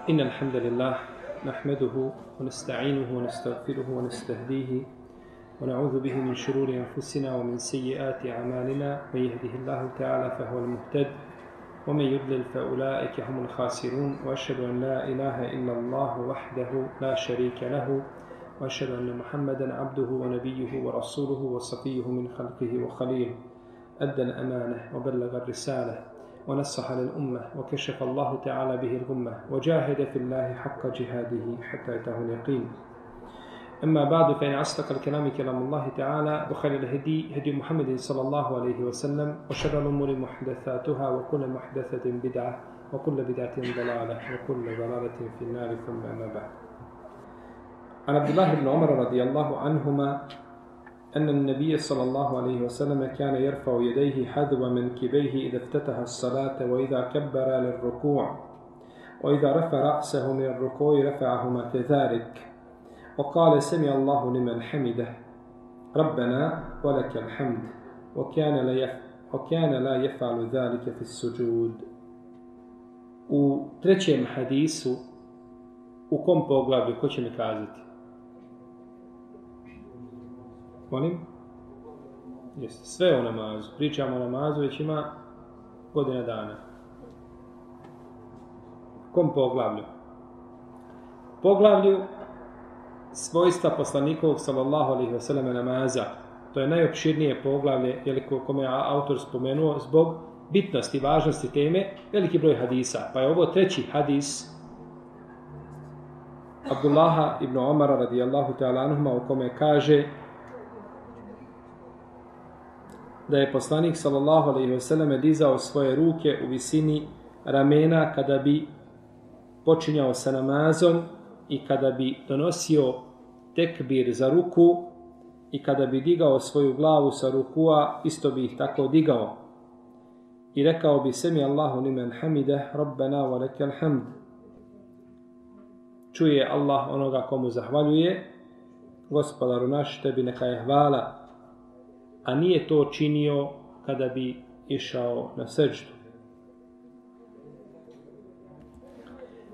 إن الحمد لله نحمده ونستعينه ونستغفره ونستهديه ونعوذ به من شرور أنفسنا ومن سيئات أعمالنا. من يهده الله تعالى فهو المهتد ومن يضلل فأولئك هم الخاسرون. وأشهد أن لا إله إلا الله وحده لا شريك له وأشهد أن محمدا عبده ونبيه ورسوله وصفيه من خلقه وخليله. أدى الأمانة وبلغ الرسالة ونصح للأمة وكشف الله تعالى به الغمة وجاهد في الله حق جهاده حتى أتاه اليقين. أما بعد فإن أصدق الكلام كلام الله تعالى وخير الهدي هدي محمد صلى الله عليه وسلم وشر الأمور محدثاتها وكل محدثة بدعة وكل بدعة ضلالة وكل ضلالة في النار. ثم أما بعد. عن عبد الله بن عمر رضي الله عنهما أن النبي صلى الله عليه وسلم كان يرفع يديه حذو منكبيه إذا افتتح الصلاة وإذا كبر للركوع وإذا رفع رأسه من الركوع رفعهما كذلك وقال سمع الله لمن حمده ربنا ولك الحمد وكان لا يفعل ذلك في السجود. U trećem hadisu, u kom poglavlju, ko će mi kazati? Molim? Jeste, sve o namazu. Pričamo o namazu, već ima godina dana. U kom poglavlju? Poglavlju svojstva poslanikovog sallallahu alejhi ve selleme namaza. To je najopširnije poglavlje, kome je autor spomenuo, zbog bitnosti, važnosti teme, veliki broj hadisa. Pa je ovo treći hadis Abdullaha ibn Omara radijallahu ta'ala anhuma, u kome kaže da je poslanik sallallahu alejhi ve selleme dizao svoje ruke u visini ramena kada bi počinjao sa namazom i kada bi donosio tekbir za ruku i kada bi digao svoju glavu sa rukua, isto bi ih tako digao. I rekao bi semi Allahu limen hamide, rabbena wa lekal hamd. Čuje Allah onoga komu zahvaljuje, gospodaru naš, tebi neka je hvala. A nije to činio kada bi išao na seždu.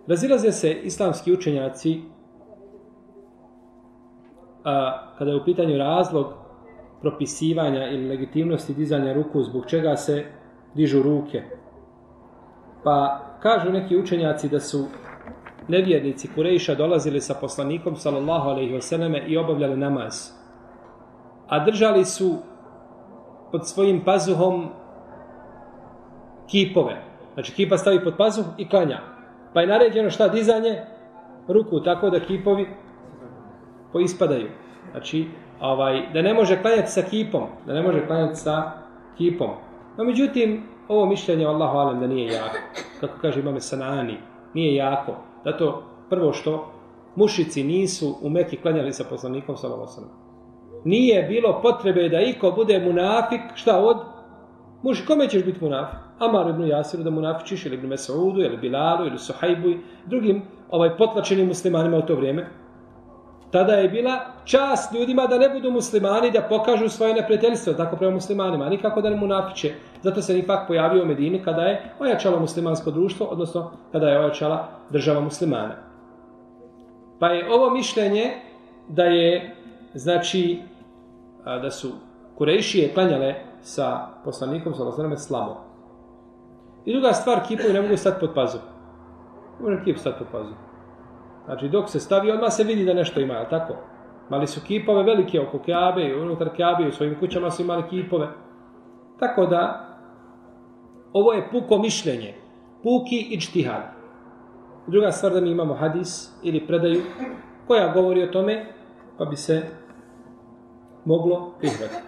Razilaze se islamski učenjaci kada je u pitanju razlog propisivanja ili legitimnosti dizanja ruku, zbog čega se dižu ruke. Pa kažu neki učenjaci da su nevjernici Kurejša dolazili sa poslanikom sallallahu alejhi ve selleme i obavljali namaz. A držali su pod svojim pazuhom kipove. Znači kipa stavi pod pazuh i klanja. Pa je naređeno šta? Dizanje ruku, tako da kipovi poispadaju. Znači, da ne može klanjati sa kipom. No, međutim, ovo mišljenje Allahu alem da nije jako. Kako kaže Imam Sanani, nije jako. Zato, prvo što mušici nisu u Meki klanjali sa poslanikom sallallahu alejhi ve sellem. Nije bilo potrebe da iko bude munafik, šta od? Kome ćeš biti munafik? Amar ibn Jasiru da munafičiš, ili ibn Mes'udu, ili Bilalu, ili Suhajbu, drugim potlačenim muslimanima u to vrijeme. Tada je bila čast ljudima da ne budu muslimani, da pokažu svoje neprijateljstvo, tako prema muslimanima, nikako da ne munafiče. Zato se nifak pojavio u Medini kada je ojačalo muslimansko društvo, odnosno kada je ojačala država muslimana. Pa je ovo mišljenje da je, znači, da su Kurejšije klanjale sa poslanikom sallallahu alejhi ve sellem slabo. I druga stvar, kipovi ne mogu stati pod pazu. Ne može kip stati pod pazu. Znači, dok se stavi, odmah se vidi da nešto ima, je li tako? Mali su kipove velike oko Kjabe i unutar Kjabe, u svojim kućama su imali kipove. Tako da, ovo je puko mišljenje, puki iđtihad. Druga stvar da mi imamo hadis ili predaju koja govori o tome, pa bi se moglo prihvatiti.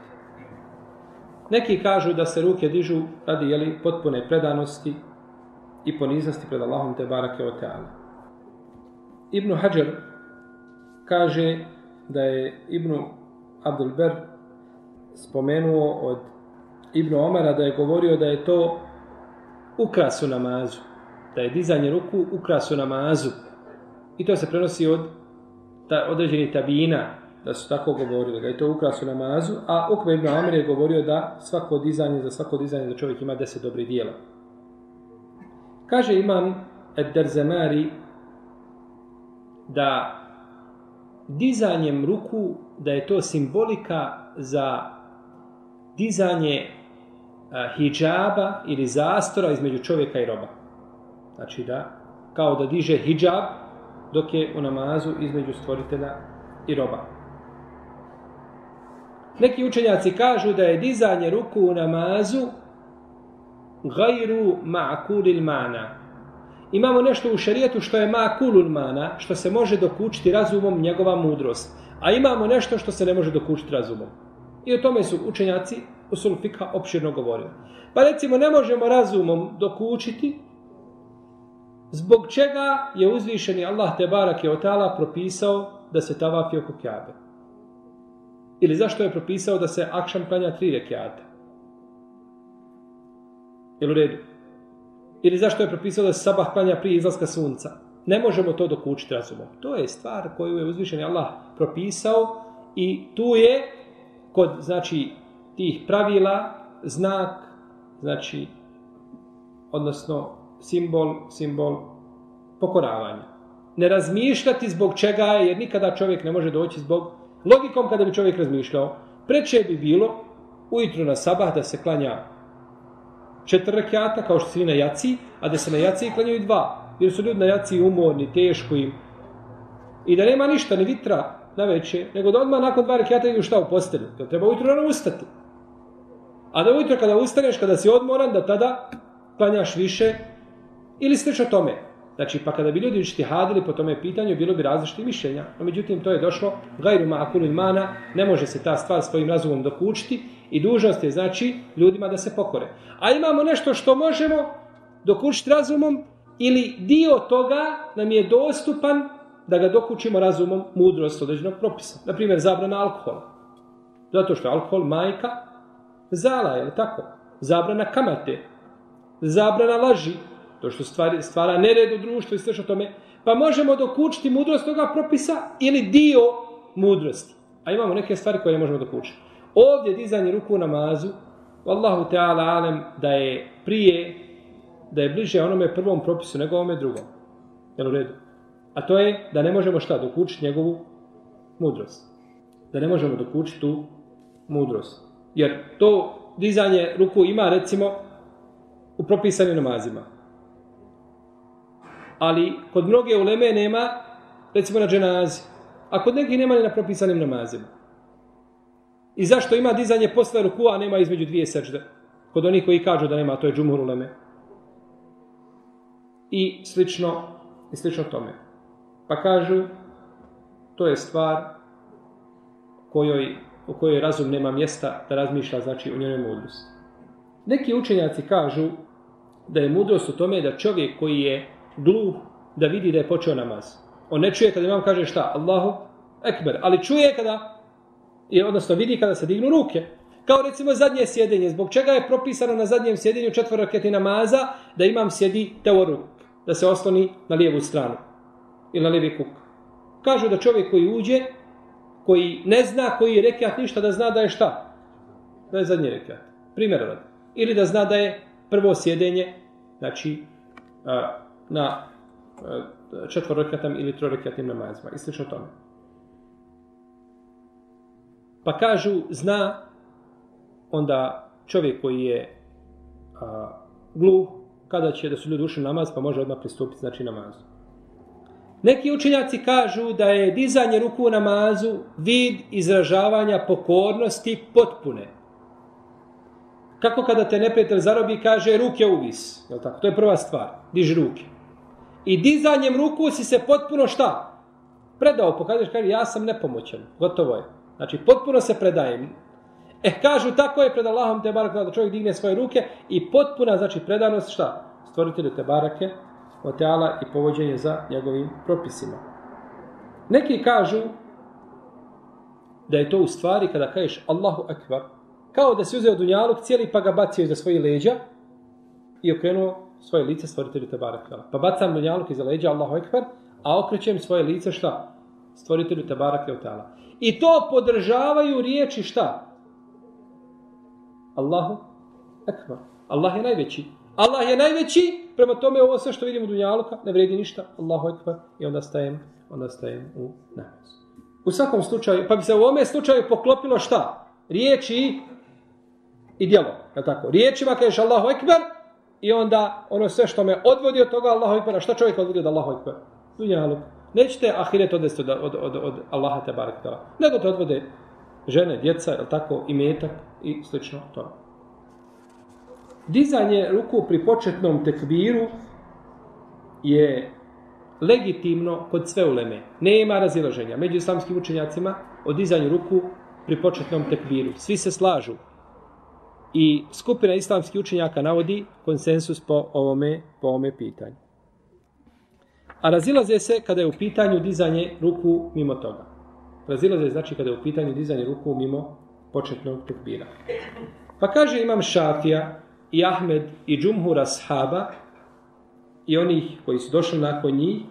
Neki kažu da se ruke dižu radi potpune predanosti i poniznosti pred Allahom te barake o teala. Ibn Hajar kaže da je Ibn Abdul Ber spomenuo od Ibn Omara da je govorio da je to ukras u namazu, da je dizanje ruku ukras u namazu. I to se prenosi od određenih tabina, da su tako govorili, da je to ukras u namazu, a Ukve ibn Amir je govorio da svako dizanje da čovjek ima 10 dobrih dijela. Kaže imam Ed-Derzemari da dizanjem ruku, da je to simbolika za dizanje hidžaba ili zastora između čovjeka i roba. Znači da, kao da diže hidžab dok je u namazu između stvoritelja i roba. Neki učenjaci kažu da je dizanje ruku u namazu gajru ma'kulil mana. Imamo nešto u šerijetu što je ma'kulul mana, što se može dokučiti razumom, njegova mudrost. A imamo nešto što se ne može dokučiti razumom. I o tome su učenjaci usul fikha opširno govorili. Pa recimo ne možemo razumom dokučiti zbog čega je uzvišeni Allah tebarake ve taala propisao da se tavafi oko Kjabe. Ili zašto je propisao da se akšam klanja 3 rekjata. Jel u redu? Ili zašto je propisao da se sabah klanja prije izlaska sunca. Ne možemo to dokučiti razumom. To je stvar koju je uzvišeni Allah propisao i tu je kod, znači, tih pravila znak, znači, odnosno simbol pokoravanja. Ne razmišljati zbog čega je, jer nikada čovjek ne može doći zbog logikom. Kada bi čovjek razmišljao, preče bi bilo ujutru na sabah da se klanja 4 rekjata, kao što se na jaci, a da se na jaci klanjaju 2, jer su ljudi na jaci umorni, teško im. I da nema ništa, ni vitra na večer, nego da odmah nakon 2 rekjata idu šta u postelju. Jer treba ujutru rano ustati. A da ujutro kada ustaneš, kada si odmoran, da tada klanjaš više ili slično tome. Znači, pa kada bi ljudi ijtihadili po tome pitanju, bilo bi različitih mišljenja. No, međutim, to je došlo gajru ma'kulil mana, ne može se ta stvar svojim razumom dokučiti i dužnost je, znači, ljudima da se pokore. A imamo nešto što možemo dokučiti razumom ili dio toga nam je dostupan da ga dokučimo razumom, mudrost određenog propisa. Naprimjer, zabrana alkohola. Zato što je alkohol majka zala, je li tako? Zabrana kamate, zabrana laži, to što stvara nered u društvu i slično tome, pa možemo dokučiti mudrost toga propisa ili dio mudrosti. A imamo neke stvari koje ne možemo dokučiti. Ovdje dizanje ruku u namazu, Wallahu ta'ala alem, da je bliže onome prvom propisu nego ovome drugom. Jel u redu? A to je da ne možemo šta? Dokučiti njegovu mudrost. Da ne možemo dokučiti tu mudrost. Jer to dizanje ruku ima, recimo, u propisanim namazima. Ali kod mnoge uleme nema, recimo na dženazi. A kod nekih nema ni na propisanim namazima. I zašto ima dizanje posle ruku, a nema između 2 sežde? Kod onih koji kažu da nema, to je džumhur uleme. I slično tome. Pa kažu, to je stvar u kojoj razum nema mjesta da razmišlja, znači, u njenoj mudrosti. Neki učenjaci kažu da je mudrost u tome da čovjek koji je gluh, da vidi da je počeo namaz. On ne čuje kada imam kaže šta? Allahu ekber. Ali čuje kada, odnosno vidi kada se dignu ruke. Kao recimo zadnje sjedenje. Zbog čega je propisano na zadnjem sjedenju 4 raketi namaza da imam sjedi teoruk, da se osloni na lijevu stranu ili na lijevi kuk. Kažu da čovjek koji uđe, koji ne zna koji je rekiat ništa, da zna da je šta? Da je zadnji rekiat. Primjer radi. Ili da zna da je prvo sjedenje, znači na 4 rekatam ili 3 rekatnim namazima. I slično tome. Pa kažu, zna onda čovjek koji je gluh, kada će da su ljudi ušli namaz, pa može odmah pristupiti, znači, namazu. Neki učenjaci kažu da je dizanje ruku u namazu vid izražavanja pokornosti potpune. Kako kada te neprijatelj zarobi, kaže ruke uvis. Jel tako? To je prva stvar. Diži ruke. I dizanjem ruku si se potpuno šta? Predao. Pokažeš, kaže, ja sam nepomoćan. Gotovo je. Znači, potpuno se predajem. Kažu, tako je pred Allahom te barake, da čovjek digne svoje ruke i potpuna, znači, predanost šta? Stvoritelju te barake, o teala i povođenje za njegovim propisima. Neki kažu da je to u stvari kada kažeš Allahu ekber, kao da si uzeo dunjaluk cijeli pa ga bacio iza svojih leđa i okrenuo svoje lice stvoritelju te barake. Pa bacam dunjaluk iza leđa Allahu ekber, a okrećem svoje lice šta? Stvoritelju te barake o teala. I to podržavaju riječi šta? Allahu ekber. Allah je najveći. Allah je najveći, prema tome ovo sve što vidimo u dunjaluka ne vredi ništa. Allahu ekber. I onda stajem onda stajem u namaz. U svakom slučaju, pa bi se u ovome slučaju poklopilo šta? Riječi i djelo. Je tako? Riječima kažeš Allahu ekber i onda ono sve što me odvodi od toga Allahu ekber, a šta čovjek odvodi od Allahu ekber? Dunjaluk. Nećete ahiret odvesti od Allaha te barek tala. Nego te odvode žene, djeca, je tako, imetak i slično to. Dizanje ruku pri početnom tekbiru je legitimno kod sve uleme. Nema razilaženja među islamskim učenjacima o dizanju ruku pri početnom tekbiru. Svi se slažu. I skupina islamskih učenjaka navodi konsensus po ovome pitanju. A razilaze se kada je u pitanju dizanje ruku mimo toga. Razilaze znači kada je u pitanju dizanje ruku mimo početnog tekbira. Pa kaže imam Šafija i Ahmed i džumhur ashaba i onih koji su došli nakon njih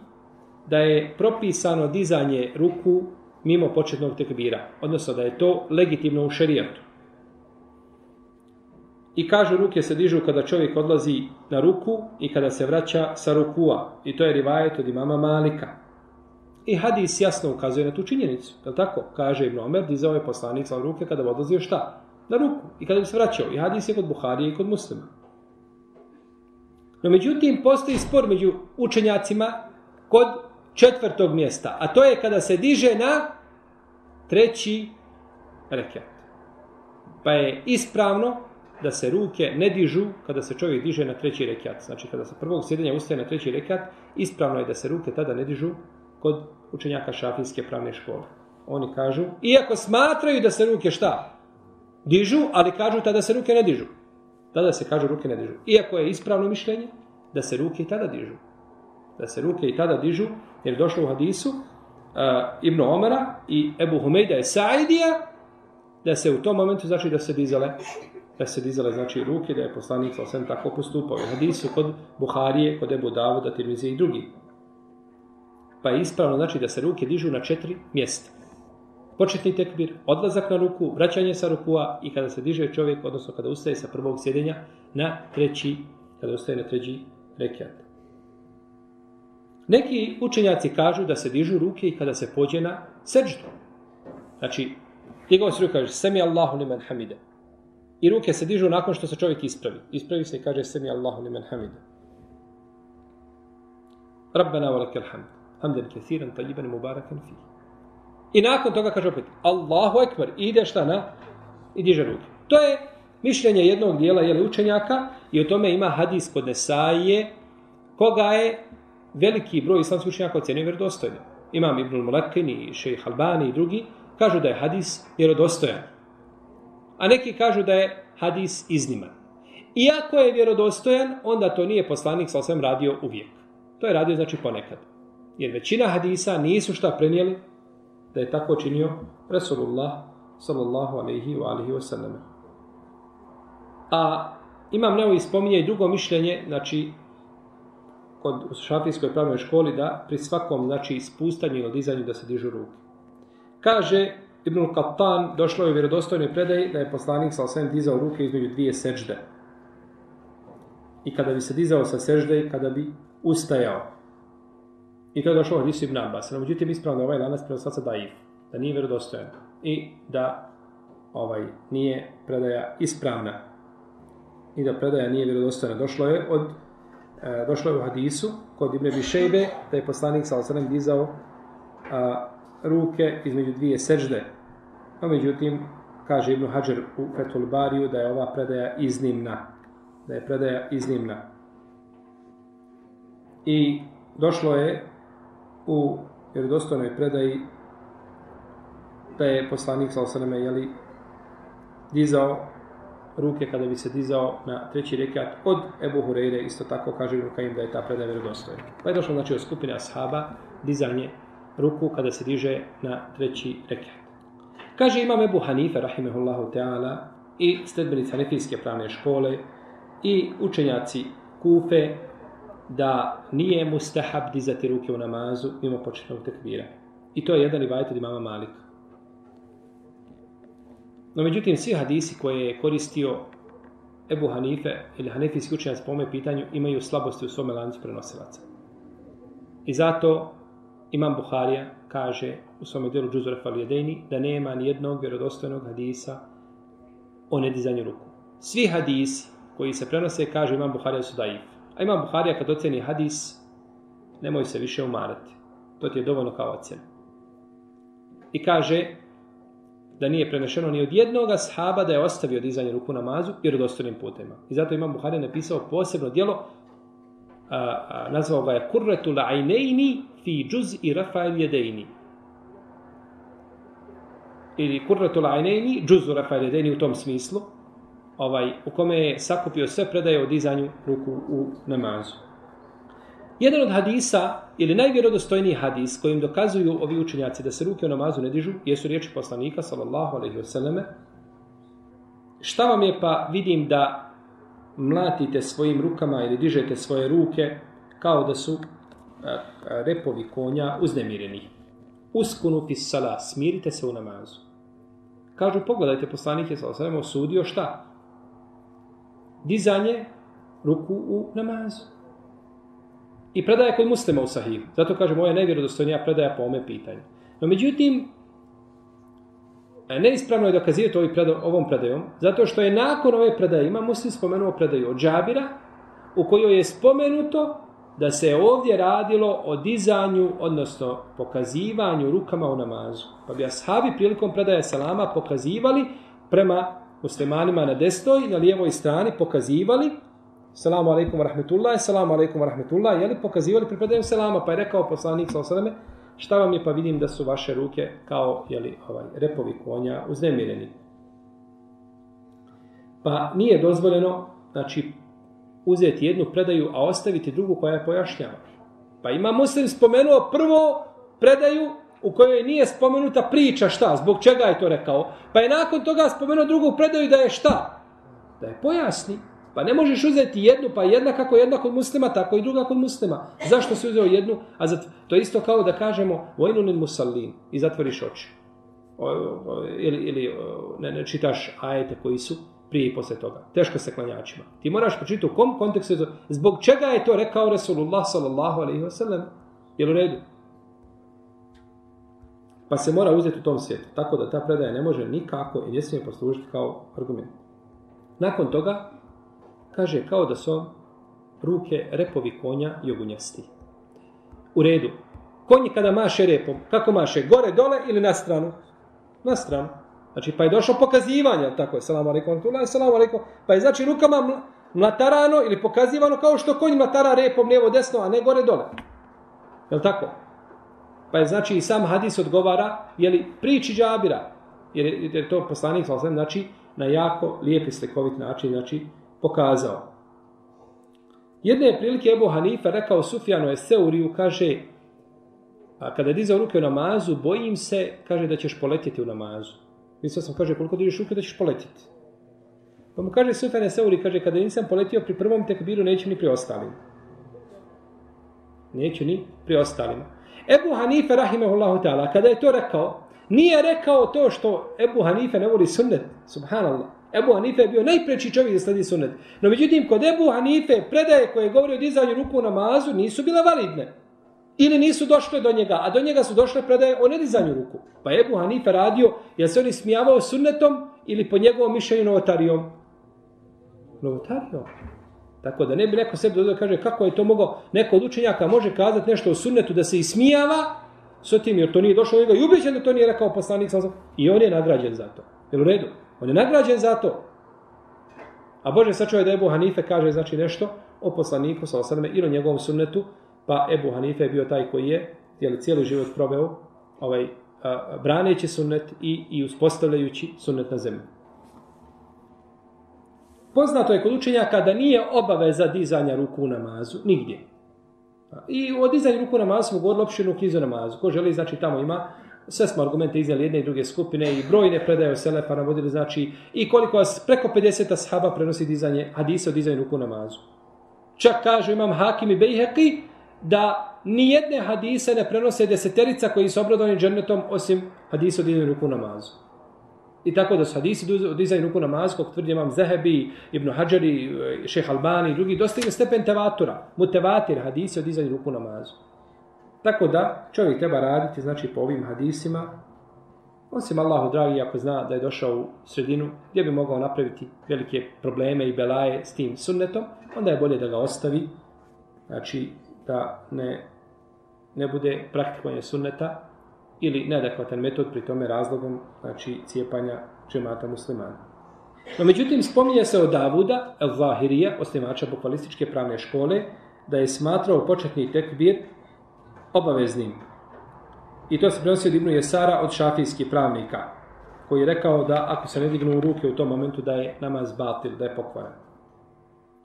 da je propisano dizanje ruku mimo početnog tekbira. Odnosno da je to legitimno u šerijatu. I kažu ruke se dižu kada čovjek odlazi na ruku i kada se vraća sa rukua. I to je rivajet od imama Malika. I hadis jasno ukazuje na tu činjenicu. Je tako? Kaže Ibn Omer, dizao je poslanik sa ruke kada bi odlazio šta? Na ruku. I kada bi se vraćao. I hadis je kod Buharije i kod Muslima. No međutim, postoji spor među učenjacima kod četvrtog mjesta. A to je kada se diže na treći rekat. Pa je ispravno da se ruke ne dižu kada se čovjek diže na treći rekat. Znači kada se prvog sjedenja ustaje na treći rekat, ispravno je da se ruke tada ne dižu kod učenjaka šafijske pravne škole. Oni kažu, iako smatraju da se ruke šta? Dižu, ali kažu tada se ruke ne dižu. Tada se kažu ruke ne dižu. Iako je ispravno mišljenje da se ruke i tada dižu. Da se ruke i tada dižu, jer je došlo u hadisu Ibn Omara i Ebu Humejda i Sa'idija, da se u tom momentu znači da se dizale znači ruke, da je poslanik sam tako postupao. U hadisu kod Buharije, kod Ebu Davuda, Tirmizije i drugi. Pa je ispravno znači da se ruke dižu na 4 mjesta. Početni tekbir, odlazak na ruku, vraćanje sa rukua i kada se diže čovjek, odnosno kada ustaje sa prvog sjedenja na treći, kada ustaje na treći rekat. Neki učenjaci kažu da se dižu ruke i kada se pođe na seđdu. Znači, njegov se ruka kaže Semi Allahu limen hamide. I ruke se dižu nakon što se čovjek ispravi. Ispravi se i kaže Semi Allahu limen hamide. Rabbana wa lakal hamd. Hamdan kathiran tayyiban mubarakan fihi. I nakon toga kaže opet Allahu ekber. I ide šta na? I diže ruke. To je mišljenje jednog dijela učenjaka i o tome ima hadis kod Nesaije koga je veliki broj islamskih učenjaka ocjenio vjerodostojnim. Imam Ibnul Mulakin i Šejh Albani i drugi kažu da je hadis vjerodostojan. A neki kažu da je hadis izniman. Iako je vjerodostojan, onda to nije poslanik sa osvijem radio uvijek. To je radio znači ponekad. Jer većina hadisa nisu šta prenijeli da je tako činio Rasulullah sallallahu alaihi wa sallam. A Imam Neovi spominje i drugo mišljenje, znači kod šafijskoj pravnoj školi da pri svakom znači spustanju ili dizanju da se dižu ruke. Kaže Ibnul Qattan, došlo je u vjerodostojnoj predaji da je poslanik sa osvijem dizao ruke između dvije sežde. I kada bi se dizao sa sežde i kada bi ustajao. I to je došlo u hadisu Ibn Abbas. No, međutim, ispravno ovaj lanac prenoslaca daif, da nije vjerodostojan i da nije predaja ispravna i da predaja nije vjerodostojna. Došlo je u hadisu kod Ibn Abi Šejbe da je poslanik sa osvijem dizao ruke između dvije sežde. No, međutim, kaže Ibn Hadžer u Fethul Bariju da je ova predaja iznimna. Da je predaja iznimna. I došlo je u vjerodostojnoj predaji da je poslanik sallallahu alejhi ve sellem dizao ruke kada bi se dizao na treći rekat od Ebu Hureyre, isto tako kaže Ibn Kajim da je ta predaja vjerodostojna. Pa je došlo znači od skupine ashaba dizanje ruku kada se diže na treći rekat. Kaže imam Ebu Hanife rahimehullahu ta'ala i sledbenici hanefijske pravne škole i učenjaci Kufe da nije mustahab dizati ruke u namazu mimo početnog tekbira. I to je jedan rivajet od imama Malika. No međutim, svi hadisi koje je koristio Ebu Hanife ili hanefijski učenjaci po ovome pitanju imaju slabosti u svome lancu prenosilaca. I zato Imam Buharija kaže u svome djelu Džuzu Refal Jedejni da nema ni jednog vjerodostojnog hadisa o nedizanju ruku. Svi hadisi koji se prenose, kaže Imam Buharija, su daif. A Imam Buharija kad oceni hadis, nemoj se više umarati. To ti je dovoljno kao ocjena. I kaže da nije prenešeno ni od jednog ashaba da je ostavio dizanje ruku na namazu vjerodostojnim putima. I zato Imam Buharija napisao posebno djelo, nazvao ga je Kurretul Ajnejni fi džuz'i Rafa'il Jedejni. Ili Kurretul Ajnejni, džuzu Rafa'il Jedejni u tom smislu, u kome je sakupio sve predaje o dizanju ruku u namazu. Jedan od hadisa, ili najvjerodostojniji hadis kojim dokazuju ovi učenjaci da se ruke u namazu ne dižu, jesu riječi poslanika, sallallahu alejhi ve selleme. Šta vam je pa vidim da mlatite svojim rukama ili dižete svoje ruke kao da su repovi konja uznemireni. Uskunu fis sala, smirite se u namazu. Kažu, pogledajte, poslanik je sallallahu alejhi ve sellem osudio šta? Dizanje ruku u namazu. I predaja kod Muslima u Sahihu. Zato kažem, ovo je najvjerodostojnija predaja po ome pitanju. No međutim, neispravno je dokazivati ovom predajom, zato što je nakon ove predaje, ima Muslim spomenuo predaju od Džabira, u kojoj je spomenuto da se ovdje radilo o dizanju, odnosno pokazivanju rukama u namazu. Pa bi ashabi prilikom predaje selama pokazivali prema muslimanima na desnoj i na lijevoj strani, pokazivali Salamu alaikum wa rahmetullahi, salamu alaikum wa rahmetullahi, jeli pokazivali pri predajem selama, pa je rekao poslanik sallallahu alejhi ve selleme, šta vam je, pa vidim da su vaše ruke kao repovi konja uznemireni. Pa nije dozvoljeno, znači, uzeti jednu predaju, a ostaviti drugu koja je pojašnjava. Pa ima Muslim spomenuo prvo predaju u kojoj nije spomenuta priča šta, zbog čega je to rekao, pa je nakon toga spomenuo drugu predaju da je šta? Da je pojasni. Pa ne možeš uzeti jednu, pa jedna kako jedna kod Muslima, tako i druga kod Muslima. Zašto si uzeo jednu? To je isto kao da kažemo vojnunil musallin i zatvoriš oči. Ili ne čitaš ajete koji su prije i posle toga. Teško se klanjačima. Ti moraš pročitati u kom kontekstu, zbog čega je to rekao Resulullah sallallahu alejhi ve sellem. Jel u redu? Pa se mora uzeti u tom svijetu. Tako da ta predaja ne može nikako i ne smije poslužiti kao argument. Nakon toga kaže kao da su ruke repovi konja jogunjasti. U redu. Konji kada maše repom, kako maše? Gore, dole ili na stranu? Na stranu. Znači, pa je došlo pokazivanje, tako je, salamu alaikum, salamu alaikum, pa je znači rukama mlatarano ili pokazivano kao što konj mlatara repom lijevo desno, a ne gore dole. Je li tako? Pa je znači i sam hadis odgovara, jeli priči Džabira, jer je to poslanik, znači, na jako lijep i slikovit način, znači, pokazao. Jedne je prilike Ebu Hanife rekao Sufjanu Es-Seuriju, kaže, a kada je dizao ruke u namazu, bojim se, kaže, da ćeš poletjeti u namazu. Mislio sam, kaže, koliko dižeš ruke da ćeš poletjeti. Pa mu kaže Sufjan Es-Seuri, kaže, kada nisam poletio pri prvom tekbiru, neću ni pri ostalim. Neću ni pri ostalima. Ebu Hanife, rahimehullahu ta'ala, kada je to rekao, nije rekao to što Ebu Hanife ne voli sunnet, subhanallah. Ebu Hanife je bio najpreči čovjek da sledi sunnet. No međutim, kod Ebu Hanife predaje koje govori o dizanju ruku u namazu nisu bile validne. Ili nisu došle do njega, a do njega su došle predaje o nedizanju ruku. Pa je Ebu Hanife radio, jel se on ismijavao sunnetom ili po njegovom mišljenju novotarijom? Novotarijom. Tako da ne bi neko sebi dodao kaže kako je to mogao, neko od učenjaka može kazati nešto o sunnetu da se ismijava s tim, jer to nije došlo od njega i ubeđen da to nije rekao poslanik i on je nagrađen za to. Jel u redu? On je nagrađen za to. A Bože sačuvaj da Ebu Hanife kaže znači nešto o poslaniku sallallahu ili o njegovom sunnetu, pa Ebu Hanife je bio taj koji je cijeli život proveo braneći sunnet i uspostavljajući sunnet na zemlji. Poznato je kod učenjaka da nije obaveza dizanja ruku u namazu, nigdje. I o dizanju ruku u namazu smo govorili opširnu knjizu namazu. Ko želi, znači tamo ima, sve smo argumente iznijeli jedne i druge skupine i brojne predaje o selefa navodili, znači i koliko vas preko 50 ashaba prenosi dizanje, hadisa o dizanju ruku u namazu. Čak kažu imam Hakim i Bejheqi da nijedne hadise ne prenose deseterica koji su obradovani džennetom osim hadisa o dizanju ruku u namazu. I tako da su hadisi o dizanju ruku u namazu, kako tvrdi imam Zehebi, Ibn Hadžari, Šejh Albani i drugi, dostigli stepen tevatura, mutevatir hadisi o dizanju ruku u namazu. Tako da čovjek treba raditi, znači, po ovim hadisima, osim Allahu dragi, ako zna da je došao u sredinu gdje bi mogao napraviti velike probleme i belaje s tim sunnetom, onda je bolje da ga ostavi, znači da ne bude praktikovanje sunneta ili neadekvatan metod, pri tome razlogom, znači, cijepanja džemata muslimana. No, međutim, spominje se od Davuda, el-Zahirija, osnivača bukvalističke pravne škole, da je smatrao početni tekbir obaveznim. I to se prenosi od Ibnu Jesara, od šafijskih pravnika, koji je rekao da ako se ne dignu ruke u tom momentu da je namaz batil, da je pokvaren.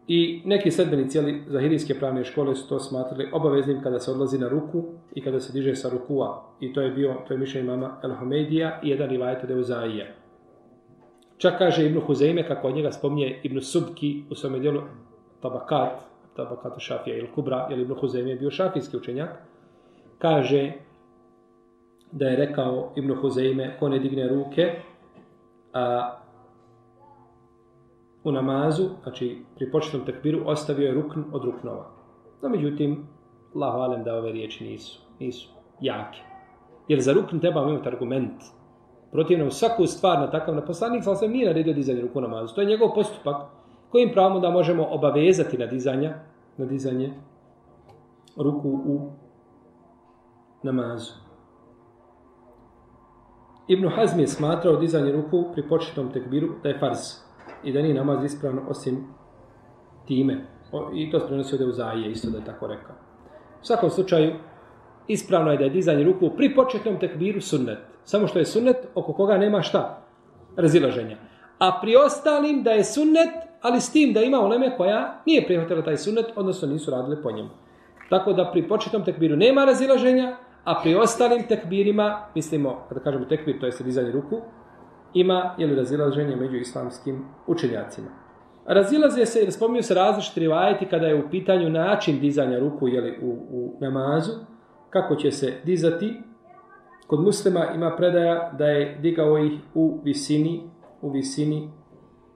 I neki sledbenici zahirijske pravne škole su to smatrali obaveznim kada se odlazi na ruku i kada se diže sa rukua. I to je mišljenje imama El-Humeidija i jedan rivajet od Euzaija. Čak kaže Ibn Huzeyme, kako od njega spominje Ibn Subki u svome dijelu Tabakatu Šafija ili Kubra, jer Ibn Huzeyme je bio šafijski učenjak, kaže da je rekao Ibn Huzeyme, ko ne digne ruke u namazu, znači pri početnom tekbiru, ostavio je rukn od ruknova. No, međutim, Allahu alem da ove riječi nisu jake. Jer za rukn treba imati argument. Protivno, u svaku stvar na takav poslanik sam nije naredio dizanje ruku u namazu. To je njegov postupak kojim pravom da možemo obavezati na dizanje ruku u namazu. Ibn Hazm je smatrao dizanje ruku pri početnom tekbiru da je farz i da nije namaz ispravno osim time. I to se prenosi od Euzaije, isto da je tako rekao. U svakom slučaju, ispravno je da je dizanje ruku pri početnom tekbiru sunnet. Samo što je sunnet oko koga nema šta? Razilaženja. A pri ostalim da je sunnet, ali s tim da ima uleme koja nije prihvatila taj sunnet, odnosno nisu radile po njemu. Tako da pri početnom tekbiru nema razilaženja, a pri ostalim tekbirima, mislimo, kada kažemo tekbir, to je dizanje ruku, ima razilaženje među islamskim učenjacima. Razilaze se, jer spominju se različiti rivajeti kada je u pitanju način dizanja ruku u namazu, kako će se dizati. Kod muslima ima predaja da je digao ih u visini.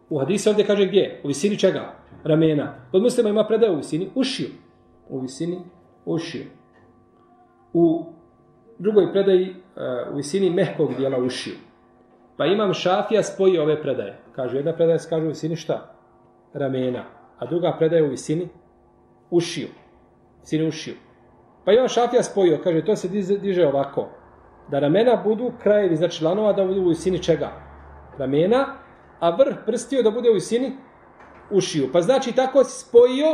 U hadisu ovdje kaže gdje? U visini čega? Ramena. Kod muslima ima predaja u visini ušiju. U visini ušiju. U drugoj predaji u visini mehkog dijela ušiju. Pa Imam Šafija spojio ove predaje. Kaže, jedna predaja se kaže u visini šta? Ramena. A druga predaja u visini ušiju. Visini ušiju. Pa Imam Šafija spojio, kaže, to se diže ovako. Da ramena budu krajevi, znači lanova da budu u visini čega? Ramena, a vrh prstiju da bude u visini ušiju. Pa znači tako si spojio,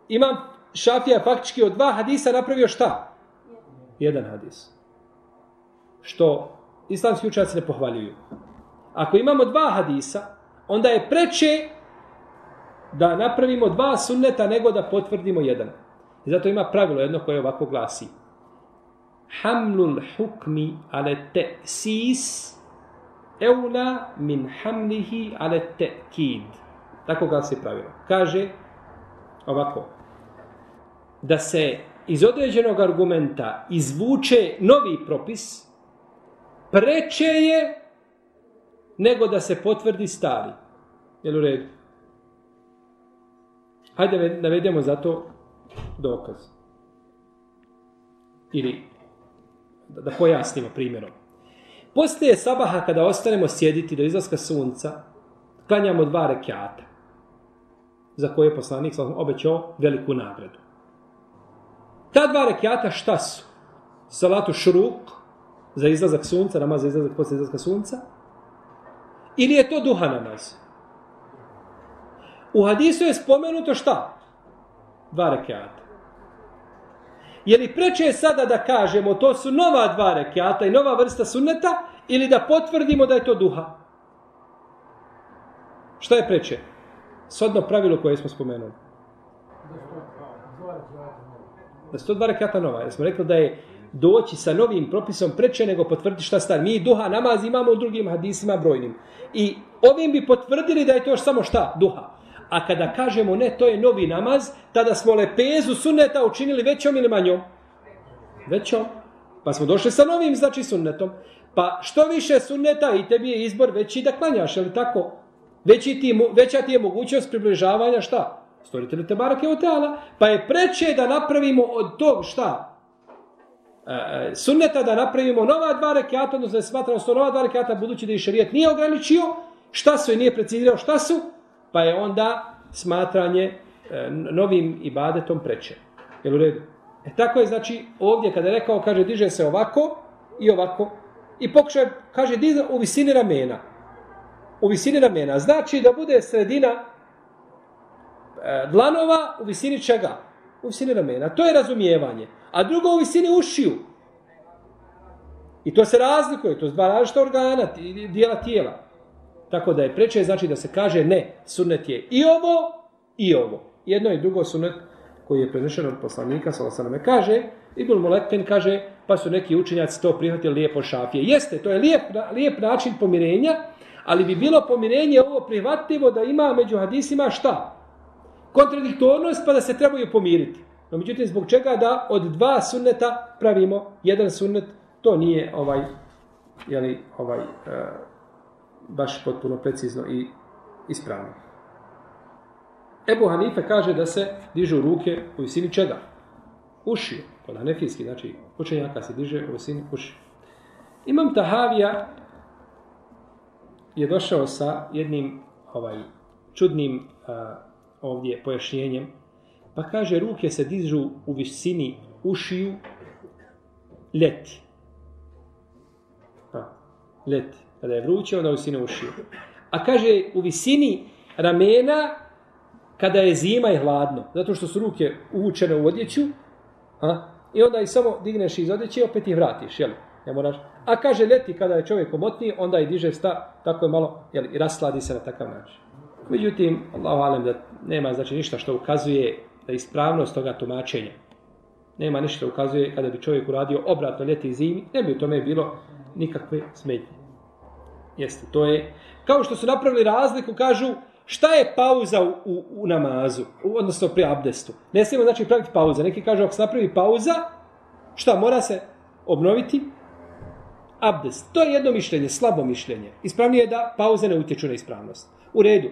Imam Šafija faktički od 2 hadisa napravio šta? Jedan hadis. Što islamski učenjaci ne pohvaljuju. Ako imamo 2 hadisa, onda je preče da napravimo 2 sunneta nego da potvrdimo jedan. I zato ima pravilo jedno koje ovako glasi. Hamlul hukmi ale te'sis eula min hamlihi ale te'kid. Tako glasi pravilo. Kaže ovako. Da se iz određenog argumenta izvuče novi propis, preče je nego da se potvrdi stari. Jel u redu? Hajde navedemo za to dokaz. Ili da pojasnimo primjerom. Poslije sabaha kada ostanemo sjediti do izlaska sunca, klanjamo 2 rekjata, za koje je poslanik obećao veliku nagradu. Ta 2 rekjata šta su? Salatu šuruk, za izlazak sunca, namaz za izlazak poslije izlaska sunca, ili je to duha namaz? U hadisu je spomenuto šta? 2 rekjata. Je li preče sada da kažemo to su nova 2 rekjata i nova vrsta sunneta, ili da potvrdimo da je to duha? Šta je preče? Shodno pravilo koje smo spomenuli. Da su to 2 rekjata nova. Jer smo rekli da je doći sa novim propisom preče nego potvrditi šta stari. Mi duha namaz imamo u drugim hadisima brojnim. I ovim bi potvrdili da je to samo šta? Duha. A kada kažemo ne, to je novi namaz, tada smo lepezu sunneta učinili većom ili manjom? Većom. Pa smo došli sa novim, znači sunnetom. Pa što više sunneta i tebi je izbor veći da klanjaš, je li tako? Veća ti je mogućnost približavanja šta? Stvoritelju te barake o teala. Pa je preče da napravimo od tog šta? sunneta da napravimo nova 2 rekata, odnosno da smatramo su nova 2 rekata, budući da i šerijat nije ograničio, šta su i nije precizirao šta su, pa je onda smatranje novim ibadetom preče. Jel u redu? Tako je, znači, ovdje kada je rekao, kaže, diže se ovako i ovako, i pokušaj, kaže, diže u visini ramena. U visini ramena. Znači da bude sredina dlanova u visini čega? U visini ramena. To je razumijevanje. A drugo u visini ušiju. I to se razlikuje. To je 2 različita organa, dijela tijela. Tako da je preče, znači da se kaže ne, sunnet je i ovo i ovo. Jedno i drugo sunnet koji je prenešen od poslanika, sallallahu alejhi ve sellem, kaže, Ibn Mulekin kaže, pa su neki učenjaci to prihvatili lijepo šafije. Jeste, to je lijep način pomirenja, ali bi bilo pomirenje ovo prihvatljivo da ima među hadisima šta? Kontradiktornost, pa da se trebaju pomiriti. No, međutim, zbog čega da od 2 sunneta pravimo jedan sunnet, to nije baš potpuno precizno i ispravno. Ebu Hanife kaže da se dižu ruke u visini čega? Ušiju. Kod hanefijski, znači učenjaka se diže u visini ušiju. Imam Tahavija je došao sa jednim čudnim ovdje pojašnjenjem, pa kaže ruke se dižu u visini ušiju ljeti. Ljeti. Kada je vruće, onda u visini ušiju. A kaže u visini ramena kada je zima i hladno. Zato što su ruke uvučene u odjeću, i onda ih samo digneš iz odjeće i opet ih vratiš, jel? Ne moraš. A kaže ljeti kada je čovjek omotniji, onda i diže tako je malo, jel, i rasladi se na takav način. Međutim, Allahu alem da nema znači ništa što ukazuje da ispravnost toga tumačenja. Nema ništa što ukazuje kada bi čovjek uradio obratno ljeti i zimi, ne bi u tome bilo nikakve smetnje. Jeste, to je kao što su napravili razliku, kažu šta je pauza u namazu, odnosno pri abdestu. Ne smijemo znači praviti pauza. Neki kažu ako se napravi pauza, šta mora se obnoviti? Abdest. To je jedno mišljenje, slabo mišljenje. Ispravnije je da pauze ne utječu na ispravnost. U redu.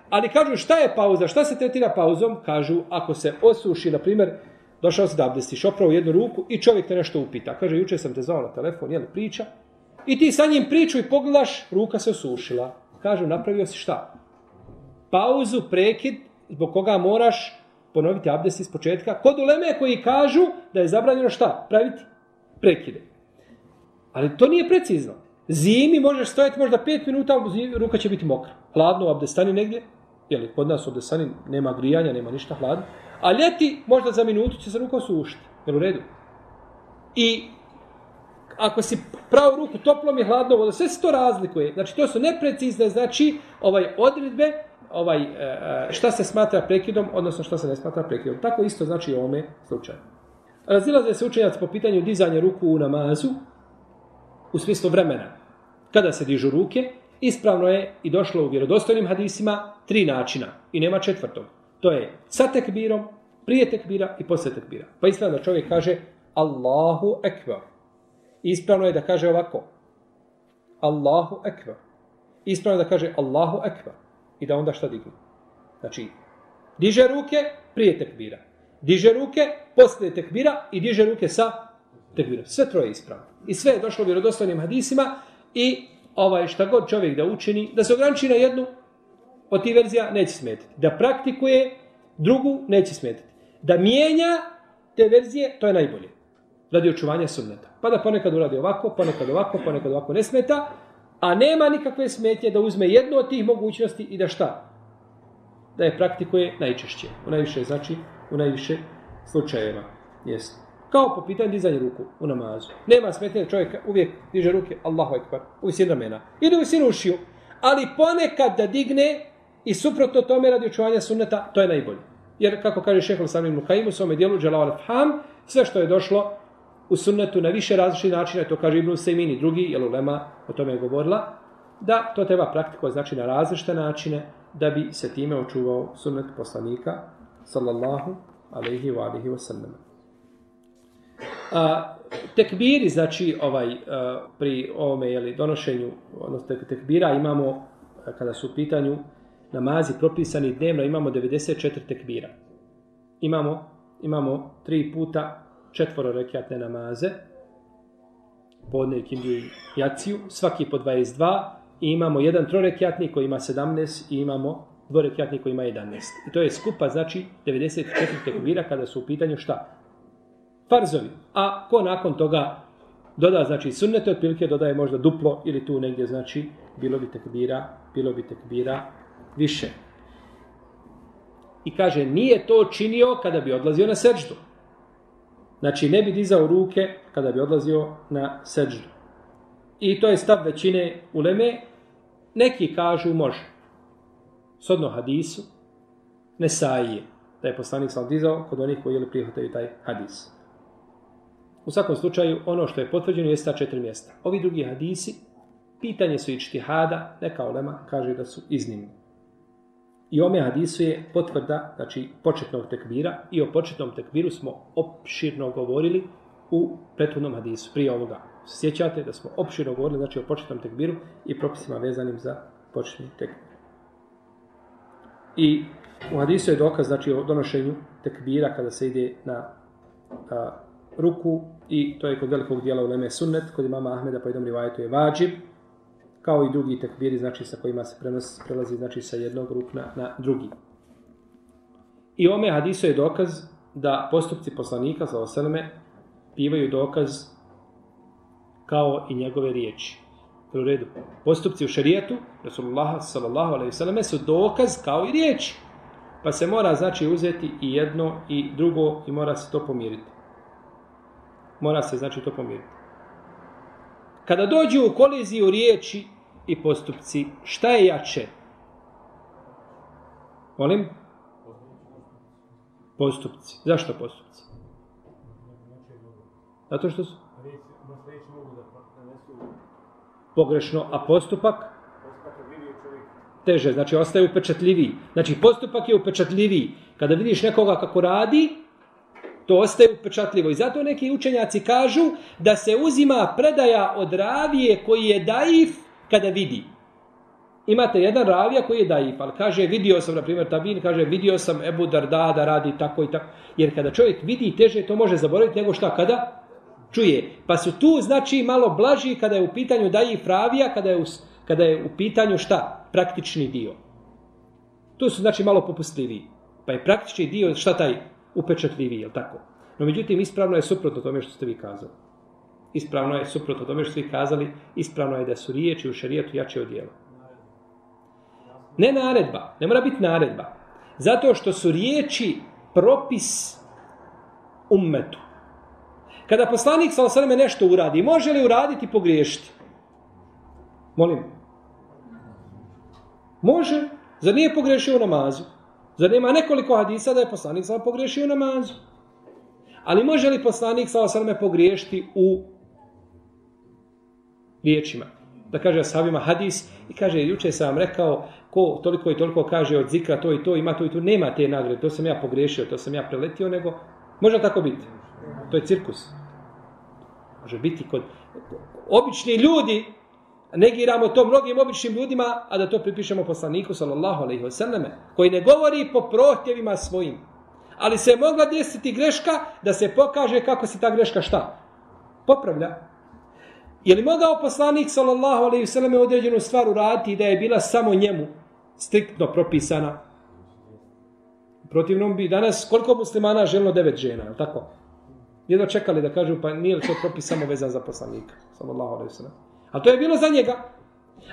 Ali kažu šta je pauza, šta se tretira pauzom? Kažu ako se osuši, na primjer, došao si da abdestiš, opravo jednu ruku i čovjek te nešto upita. Kaže, juče sam te zvao na telefon, jel priča? I ti sa njim priču i pogledaš, ruka se osušila. Kažu, napravio si šta? Pauzu, prekid, zbog koga moraš ponoviti abdest iz početka. Kod uleme koji kažu da je zabranjeno šta? Praviti prekide. Ali to nije precizno. Zimi možeš stojati možda 5 minuta, ruka će biti mokra. Hladno u abdestani negdje, jer kod nas u abdestani nema grijanja, nema ništa hladno. A ljeti možda za minutu će se ruka osušiti. Jel u redu? I ako si pravu ruku toplom i hladnom vodom, sve se to razlikuje. Znači to su neprecizne, znači odredbe, šta se smatra prekidom, odnosno šta se ne smatra prekidom. Tako isto znači u ovome slučaju. Razilaze se učenjaci po pitanju dizanja ruku u namazu, u smislu vremena. Kada se dižu ruke, ispravno je i došlo u vjerodostojnim hadisima 3 načina i nema 4. To je sa tekbirom, prije tekbira i poslije tekbira. Pa ispravno da čovjek kaže Allahu ekber. Ispravno je da kaže ovako Allahu ekber. Ispravno je da kaže Allahu ekber. I da onda šta digne? Znači, diže ruke prije tekbira. Diže ruke poslije tekbira i diže ruke sa tekbirom. Sve 3 ispravno. I sve je došlo u vjerodostojnim hadisima i šta god čovjek da učini, da se ograniči na jednu od tih verzija, neće smetati. Da praktikuje drugu, neće smetati. Da mijenja te verzije, to je najbolje. Radi očuvanja sunneta. Pa da ponekad uradi ovako, ponekad ovako ne smeta, a nema nikakve smetnje da uzme jednu od tih mogućnosti i da šta? Da je praktikuje najčešće. U najviše slučajeva. Jeste. Kao po pitanju dizanja ruku u namazu. Nema smetnje da čovjek uvijek diže ruke Allahu ekber u visini ramena. Ili u visini ušiju. Ali ponekad da digne i suprotno tome radi očuvanja sunneta, to je najbolje. Jer kako kaže šejh Al-Islam Ibn Kajim u svome dijelu Dželal al-Fham, sve što je došlo u sunnetu na više različitih načina, to kaže Ibn Usejmin i drugi, jer ulema o tome je govorila, da to treba praktikovati znači na različite načine da bi se time očuvao sunnet poslanika sallallahu alejhi ve alihi ve sellem. Tekbiri, znači pri ovome donošenju, odnosno tekbira imamo, kada su u pitanju namazi propisani dnevno, imamo 94 tekbira. Imamo 3 puta 4 rekatne namaze, podne, kindiju i jaciju, svaki po 22 i imamo jedan trorekjatnik koji ima 17 i imamo dvorekjatnik koji ima 11. I to je skupa, znači 94 tekbira kada su u pitanju šta? Farzovi. A ko nakon toga doda, znači sunnete, otprilike dodaje možda duplo ili tu negdje, znači bilo bi tekbira više. I kaže, nije to činio kada bi odlazio na seđdu. Znači, ne bi dizao ruke kada bi odlazio na seđdu. I to je stav većine uleme. Neki kažu može. Shodno hadisu, Nesaije, da je poslanik sam dizao kod onih koji prihvataju taj hadis. U svakom slučaju, ono što je potvrđeno jeste ta 4 mjesta. Ovi drugi hadisi, pitanje su ičtihada, neka ulema kaže da su iznimni. I ome hadisu je potvrda, znači početnog tekbira, i o početnom tekbiru smo opširno govorili u prethodnom hadisu, prije ovoga. Sjećate da smo opširno govorili, znači o početnom tekbiru i propisima vezanim za početni tekbir. I u hadisu je dokaz, znači o donošenju tekbira kada se ide na ruku, i to je kod velikog dijela uleme sunnet, kod imama Ahmeda po jednom rivajetu je vađib, kao i drugi tekbiri, znači sa kojima se prelazi, znači sa jednog rukna na drugi. I ome hadisu je dokaz da postupci poslanika, sallallahu alejhi ve selleme, bivaju dokaz kao i njegove riječi. U redu. Postupci u šerijetu, Rasulullah sallallahu alejhi ve selleme, su dokaz kao i riječi. Pa se mora, znači, uzeti i jedno i drugo i mora se to pomiriti. Mora se, znači, to pomiriti. Kada dođu u koliziju riječi i postupci, šta je jače? Molim? Postupci. Zašto postupci? Zato što su pogrešno, a postupak teže, znači ostaje upečatljiviji. Znači postupak je upečatljiviji. Kada vidiš nekoga kako radi, to ostaje upečatljivo. I zato neki učenjaci kažu da se uzima predaja od ravije koji je daif kada vidi. Imate jedan ravija koji je daif, ali kaže vidio sam, na primjer Tabin kaže vidio sam Ebu Darda da radi tako i tako. Jer kada čovjek vidi, teže to može zaboraviti nego šta kada čuje. Pa su tu, znači, malo blaži kada je u pitanju daif ravija, kada je u pitanju šta? Praktični dio. Tu su, znači, malo popustljiviji. Pa je praktični dio šta taj upečatljiviji, je li tako? No, međutim, ispravno je suprotno tome što ste vi kazali. Ispravno je suprotno tome što ste vi kazali. Ispravno je da su riječi u šerijetu jače od djela. Ne naredba. Ne mora biti naredba. Zato što su riječi propis ummetu. Kada poslanik sallallahu alejhi ve selleme nešto uradi, može li uraditi i pogriješiti? Molim. Može. Zar nije pogriješio u namazu? Zar nema nekoliko hadisa da je poslanik sallallahu pogriješio u namazu? Ali može li poslanik sallallahu alejhi ve selleme pogriješiti u riječima? Da kaže ashabima hadis i kaže, juče sam vam rekao, ko toliko i toliko kaže od zikra to i to, ima to i to, nema te nagrade, to sam ja pogriješio, to sam ja preletio, nego može tako biti. To je cirkus. Može biti kod obični ljudi, negiramo to mnogim običnim ljudima, a da to pripišemo poslaniku sallallahu alejhi ve selleme, koji ne govori po prohtjevima svojim. Ali se je mogla desiti greška da se pokaže kako se ta greška šta? Popravlja. Je li mogao poslanik sallallahu alejhi ve selleme određenu stvar uraditi da je bila samo njemu striktno propisana? U protivnom bi danas koliko muslimana želilo 9 žena, je li tako? Jedno čekali da kažu, pa nije li to propis samo vezan za poslanika, sallallahu alejhi ve sellem. A to je bilo za njega.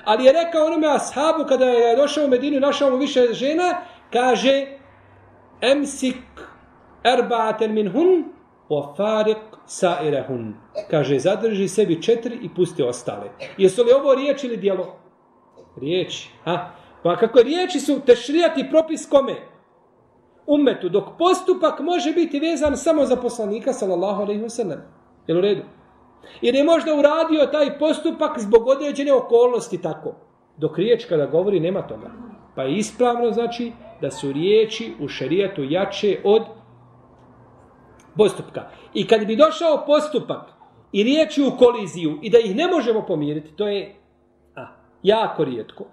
Ali je rekao onome ashabu kada je došao u Medinu i našao mu više žena, kaže emsik erba'aten minhun wa fariq sa'irahun. Kaže, zadrži sebi 4 i pusti ostale. Jesu li ovo riječ ili djelo? Riječi. Pa kako riječi su tešrijati propis kome? Ummetu, dok postupak može biti vezan samo za poslanika sallallahu alejhi ve sellem. Jel u redu? Jer je možda uradio taj postupak zbog određene okolnosti tako. Dok riječ kada govori nema toga. Pa je ispravno znači da su riječi u šerijatu jače od postupka. I kad bi došao postupak i riječi u koliziju i da ih ne možemo pomiriti, to je jako rijetko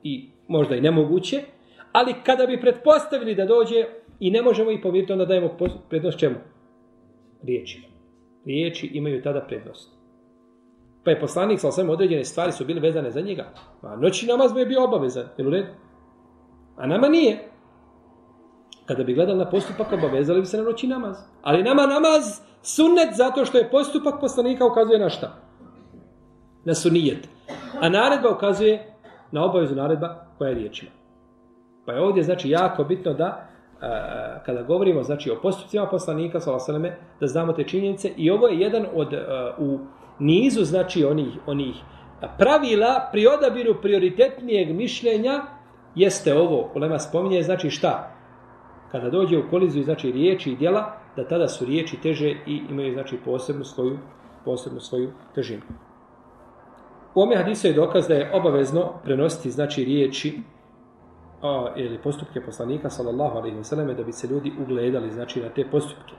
i možda i nemoguće, ali kada bi pretpostavili da dođe i ne možemo ih pomiriti, onda dajemo prednost čemu? Riječi. Riječi imaju tada prednost. Pa je poslanik sa svem određene stvari su bile vezane za njega. A noći namaz mu je bio obavezan, jel u redu? A nama nije. Kada bi gledali na postupak, obavezali bi se na noći namaz. Ali nama namaz sunnet zato što je postupak poslanika ukazuje na šta? Na sunnijet. A naredba ukazuje na obavezu naredba koja je riječima. Pa je ovdje znači jako bitno da kada govorimo znači o postupcima poslanika sallallahu alejhi ve selleme da znamo te činjenice i ovo je jedan od u nizu znači onih pravila pri odabiru prioritetnijeg mišljenja jeste ovo, ulema spominje, znači šta? Kada dođe u koliziju znači riječi i djela, da tada su riječi teže i imaju znači posebnu svoju težinu. U ome hadisu je dokaz da je obavezno prenositi znači riječi ili postupke poslanika sallallahu alejhi ve selleme da bi se ljudi ugledali znači na te postupke.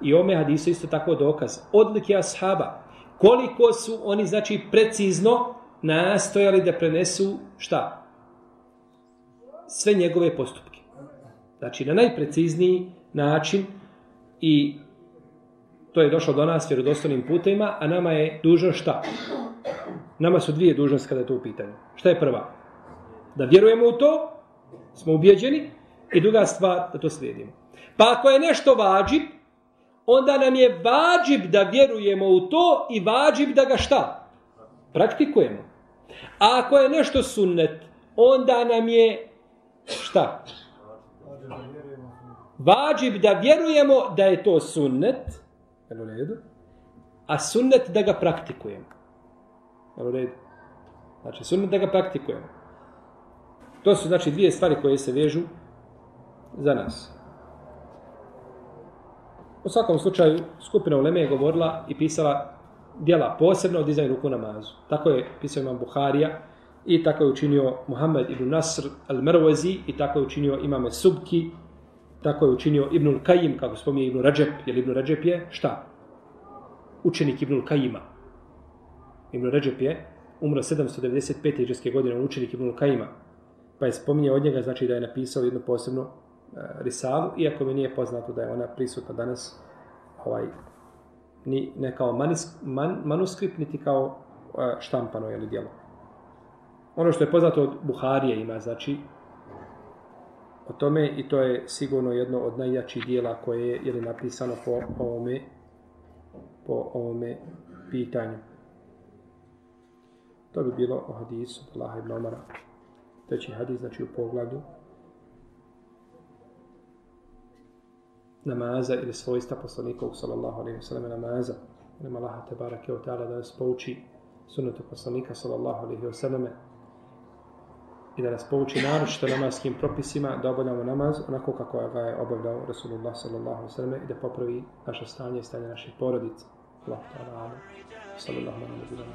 I u ome hadisu isto tako dokaz odlike ashaba. Koliko su oni znači precizno nastojali da prenesu šta? Sve njegove postupke. Znači na najprecizniji način i to je došlo do nas vjerodostojnim putevima, a nama je dužnost šta? Nama su dvije dužnosti kada je to u pitanju. Šta je prva? Da vjerujemo u to, smo ubijeđeni, i druga stvar da to slijedimo. Pa ako je nešto vađib, onda nam je vađib da vjerujemo u to i vađib da ga šta? Praktikujemo. A ako je nešto sunnet, onda nam je šta? Vađib da vjerujemo da je to sunnet, a sunnet da ga praktikujemo. Znači sunnet da ga praktikujemo. To su znači dvije stvari koje se vežu za nas. U svakom slučaju, skupina uleme je govorila i pisala djela posebno o dizanju ruku namazu. Tako je pisao imam Buharija i tako je učinio Muhammed ibn Nasr al-Marwazi i tako je učinio imame Subki, tako je učinio Ibnul Kajim, kako spominje Ibn Rajab, jer Ibn Rajab je šta? Učenik Ibnul Kajima. Ibn Rajab je umro 795. hidžrske godine, on učenik Ibnul Kajima. Pa je spominje od njega, znači da je napisao jednu posebnu risalu, iako mi nije poznato da je ona prisutna danas ne kao manuskript, niti kao štampano ili djelo. Ono što je poznato od Buharije ima, znači, o tome i to je sigurno jedno od najjačih dijela koje je napisano po ovome pitanju. To bi bilo o hadisu Allaha ibn Omara. Treći hadis, znači u poglavlju namaza ili svojstva poslanikovog sallallahu alejhi ve selleme namaza. Nema Allaha te barake o ta'ala da nas pouči sunnetu poslanika sallallahu alejhi ve selleme i da nas pouči naročito namaskim propisima da obavljamo namaz onako kako ga je obavljao Rasulullah sallallahu alejhi ve selleme i da popravi naše stanje i stanje naših porodica. Allah ta'ala sallallahu alejhi ve sellem.